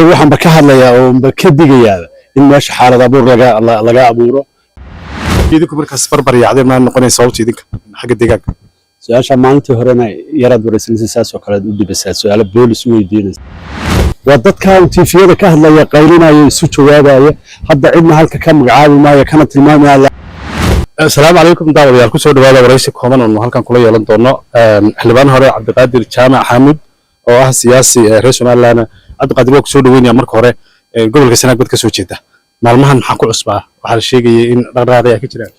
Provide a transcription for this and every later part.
waxaan ba ka hadlayaa oo ba ka digayaa in meesha xaalad abuur laga abuuro idinku markaas barbar yaacday ma noqonayso sababta idinka xagga deegaanka su'aasha maalintii horena yaraad wareysanaysa saas oo kale u dibaysaa su'aalo boolis weydiinaysa waa dadka tiifiyada ka hadlaya qaylinaya isu jawaabaya hadda cidna halka ka magacaabi maayo kana tilmaamaya. Assalaamu calaykum daawadayaal ku soo dhawaada wareysi kooban oo halkan kula yeelan doono xildhibaan hore Cabdiqaadir Jaamac Xamuud oo ah siyaasi reer Soomaaliland. Cabdiqaadir waa ku soo dhaweynaya marka hore gobolka Sanaag bad ka soo jeeda maalmahan maxaa ku cusbaa waxa la sheegayay in dhaqdhaqaaq ay ka jiraan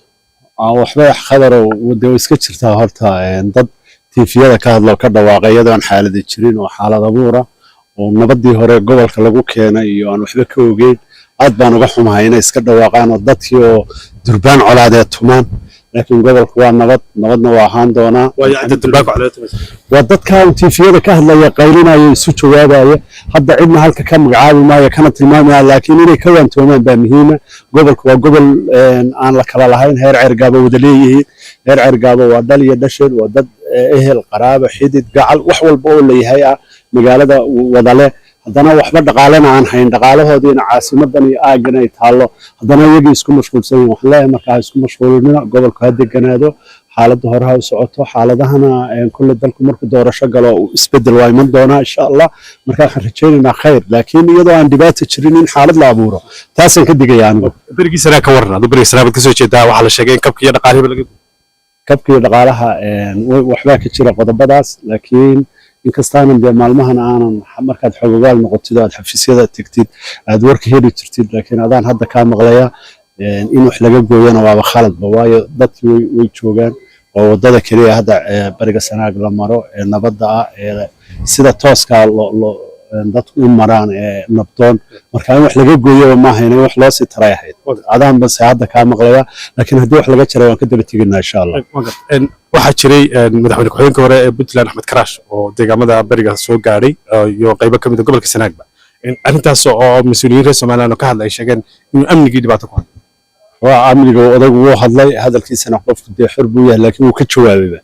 waxba khadar wada iska jirtaa horta dad tiifiyada ka hadlo ka dhawaaqay iyadoo aan xaalad jirin oo xaalad abuura oo nabadii hore gobolka lagu keenay iyo aan waxba ka ogeyn aad baan uga xumahay inay iska dhawaaqaan oo dadkii oo durbaan colaadeed tumaan laakiin gobolku waa nabadna waa ahaan doonaa waa dadka tiifiyada ka hadlaya qaylinaya isu jawaabaya hadda cidna halka ka magacaabi maayo kana tilmaamaya laakiin inay ka waantoomaan baa muhiima gobolku waa gobol aan la kala lahayn heer cergaabo wada leeyihiin heer cergaabo waa dhal iyo dhasheed waa dad ehel qaraabo xidid gacal wax walba oo leeyahay magaalada wadale haddana waxba dhaqaalena aan hayn dhaqaalahoodiina caasimadan iyo aagan ay taallo haddana iyagii isku mashquulsan yihiin waxaan leeyahay markaa isku mashquulina gobolku ha deganaado xaaladda hore ha u socoto xaaladahana kulle dalku markuu doorasho galo isbedel waa iman doonaa insha allah markaa waxaan rajaynaynaa khayr laakiin iyadoo aan dhibaato jirin in xaalad la abuuro taasaan ka digaya anigu berigii Sanaag ka waran aduu berigii Sanaag ka soo jeedaa waxaa la sheegay in kabkiiyo dhaqaalaha waxbaa ka jira qodobadaas laakiin inkastana de maalmahan aanan markaad xogogaal noqotid aad xafiisyada tagtid aad warka heli jirtid laakiin adaan hadda ka maqlaya in wax laga gooyana waaba khaladba waayo dadkii way joogaan oo wadada kaliya hadda bariga Sanaag la maro nabadda sida tooska dadku u maraan nabdoon marka in wax laga gooyo ma ahayna wax loo sii taray ahayd adaan bas hadda ka maqlaya laakiin haddii wax laga jaray waan ka daba teginaa insha Allah waxaa jiray madaxweyne ku-xigeenka hore ee Puntland Axmed Karaash oo deegaamada bariga soo gaaray iyo qaybo ka mid ah gobolka Sanaagba arrintaas oo mas'uuliyiin reer Soomaaliland ka hadlay sheegeen in amnigii dhibaato ku hayo waa amniga odagu wuu hadlay hadalkiisana qofku dee xor buu yahay laakiin wuu ka jawaabayba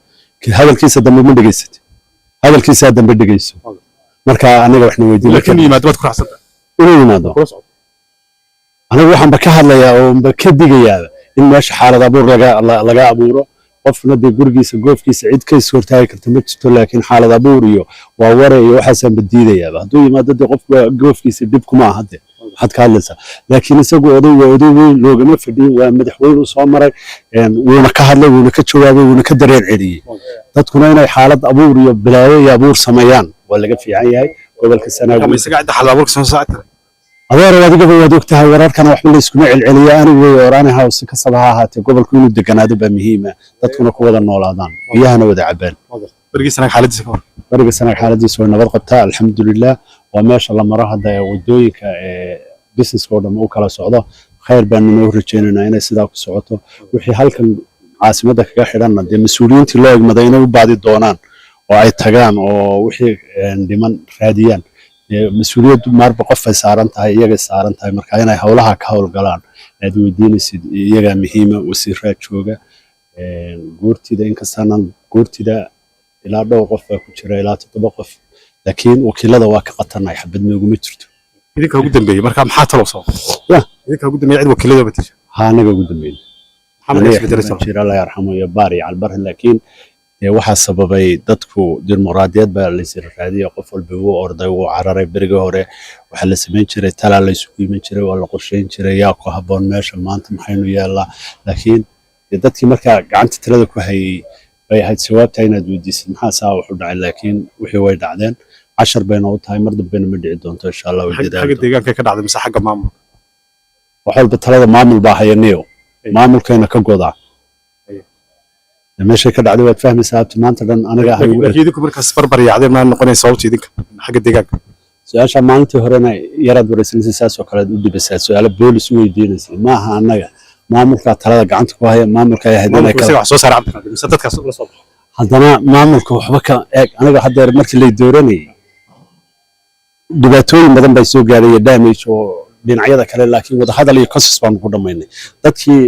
hadalkiisa dambe ma dhageysatay hadalkiisa dambe dhageyso marka anaga waxna weydiin laakiin yimaado bad ku raacsanta inuu yimaado anaga waxaan ba ka hadlayaa oo ba ka digayaa in meesha xaalad abuur laga abuuro qofna de gurigiisa goofkiisa cid ka soo hortaagi karta ma jirto laakiin xaalad abuur iyo waa waray iyo waxaasaan badiidayaa hadduu yimaado de qofka goofkiisa dib kuma aha de waxaad ka hadlaysaa laakiin isagu oday weyn loogama fadhiyin waa madaxweyne soo maray wuuna ka hadlay wuuna ka jawaabay wuuna ka dareen celiyey dadkuna inay xaalad abuur iyo bilaayo iyo abuur sameeyaan waa laga fiican yahay gobolka Sanaag ama isaga xaalad abuurka soo saacay adeer wadigaba waad ogtahay wararkana waxba la iskuma celceliya anigu way oraanahay hawsi ka sabaha ahaatee gobolku inuu deganaado baa muhiim ah dadkuna ku wada noolaadaan biyahana wada cabaan berigii Sanaag xaaladiisa ka war bariga Sanaag xaaladiisa way nabad qabtaa alxamdulillah waa meesha la maro hadda wadooyinka business oo dhan uu kala socdo khayr baan noo rajaynaynaa inay sidaa ku socoto wixii halkan caasimadda kaga xidhanna dee mas'uuliyiintii loo egmaday inay u baadi doonaan oo ay tagaan oo wixii dhiman raadiyaan مسؤولية مارب قفة سارنتها يجا سارنتها مركاينا هولها كهول قلان هذا ودين سيد يجا مهمة وسيرات شوجا قرتي ده إنك سانا قرتي ده إلى دو قفة كتير إلى تطبقف لكن وكيل هذا واقع قطرنا يحب نقول مترتو إذا كان قدام بيجي مركب حاط راسه لا إذا كان قدام يعد وكيل هذا بتيجي هانا قدام بيجي كتير الله يرحمه يباري على البر لكن waxaa sababay dadku dimuqraadiyad baa la isir raadiyo qof walba uu orday uu cararay bariga hore waxa la sameyn jiray talaal la isugu iman jiray waa la qorsheyn jiray yaa ku haboon meesha maanta maxaynu yeelaa laakiin dadkii markaa gacanta talada ku hayay bay ahayd jawaabta inaad weydiisid maxaa saa wax u dhacay laakiin wixii way dhacdeen cashar bayna u tahay mar dambena ma dhici doonto insha Allah xagga deegaanka ka dhacday mise xagga maamulka wax walba talada maamul baa hayaniyo maamulkeena ka godaa meesha ka dhacday waad fahmaysaa maanta dhan aniga ahay idinku markaas barbar yaacday ma noqonayso sababta idinka xagga deegaanka su'aasha maalintii horena yaraad wareysanaysa saas oo kale u dibaysaa su'aalo boolis weydiinaysa ma aha anaga maamulka talada gacanta ku haya maamulka ay hadana kala wax soo saar Cabdiqaadir mise dadkaas la soo baxo haddana maamulka waxba ka eeg aniga hadda markii la dooranayay dhibaatooyin badan bay soo gaaray damage oo dhinacyada kale laakiin wada hadal iyo consensus baan ku dhameynay dadkii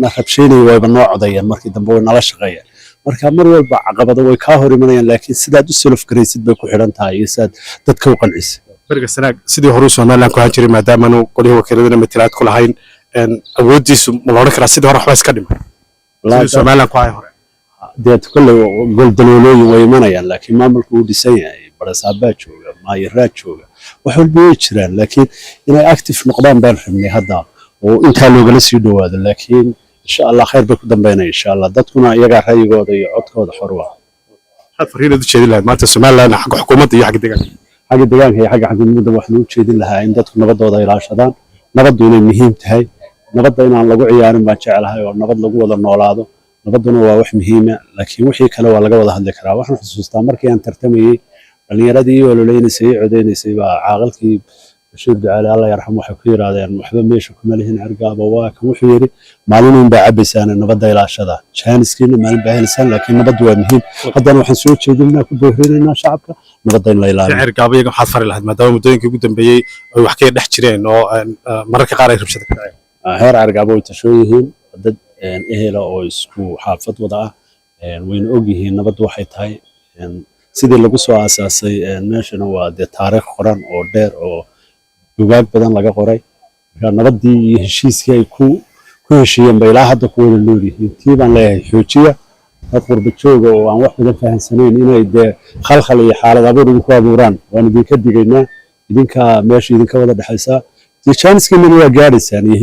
na rabsheynay wayba noo codayeen markii dambe way nala shaqeeyeen marka mar walba caqabado way ka hor imanayaan laakiin sidaad u self garaysid bay ku xidhan tahay iyo sidaad dadka u qancisid bariga sanaag sidii hore Soomaaliland ku hajiri maadaama aanu qoliga wakiiladana matalaad ku lahayn awoodiisu ma la oran karaa sidii hore waxba iska dhimay sidii Soomaaliland ku hay hore dee kulle gol daloolooyin way imanayaan laakiin maamulku uu dhisan yahay barasaabaa jooga maayaraa jooga wax walba way jiraan laakiin inay active noqdaan baan rabnay hadda oo intaa loogala sii dhawaado laakiin insha Allah khayr bay ku dambeynayaan insha Allah dadkuna iyaga ra'yigooda iyo codkooda xor waa had fariinadu jeedin lahayd maanta Soomaaliland xagga xukuumadda iyo xagga deegaanka iyo xagga xukuumadda waxaan u jeedin lahaa in dadku nabadooda ilaashadaan nabaddu inay muhiim tahay nabadda inaan lagu ciyaarin baan jecelahay oo nabad lagu wada noolaado nabaduna waa wax muhiim ah laakiin wixii kale waa laga wada hadli karaa waxaan xusuustaa markii aan tartamayay dhalinyaradii oo loleynaysay codeysay baa caaqilkii Bashiir Ducaale Allah yarxam waxay ku yiraahdeen waxba meesha kuma leeyahin argaaba waa kan wuxuu yiri maalin baa cabaysaan nabadda ilaashada jaaniskiina maalin baa helaysan laakiin nabaddu waa muhiim haddana waxaan soo jeedinaa ku boohreynaa shacabka nabadda in la ilaaliyo argaaba iyaga waxaad fari lahayd maadaama muddooyinkii ugu dambeeyay ay wax ka dhex jireen oo mararka qaar ay rabshado ka dhaceen heer argaaba way tasho yihiin dad ehela oo isku xaafad wada ah wayna og yihiin nabaddu waxay tahay sidii lagu soo aasaasay meeshana waa dee taariikh qoran oo dheer oo bugaag badan laga qoray marka nabaddii iyo heshiiskii ay ku heshiiyeen bay ilaa hadda ku wada nool yihiin tii baan leeyahay xoojiya dad qurba jooga oo aan wax badan fahamsanayn inay dee khalkhal iyo xaalad abuur idinku abuuraan waan idinka digaynaa idinka meesha idinka wada dhexaysaa dee jaaniskiinana waa gaadhaysaan iyo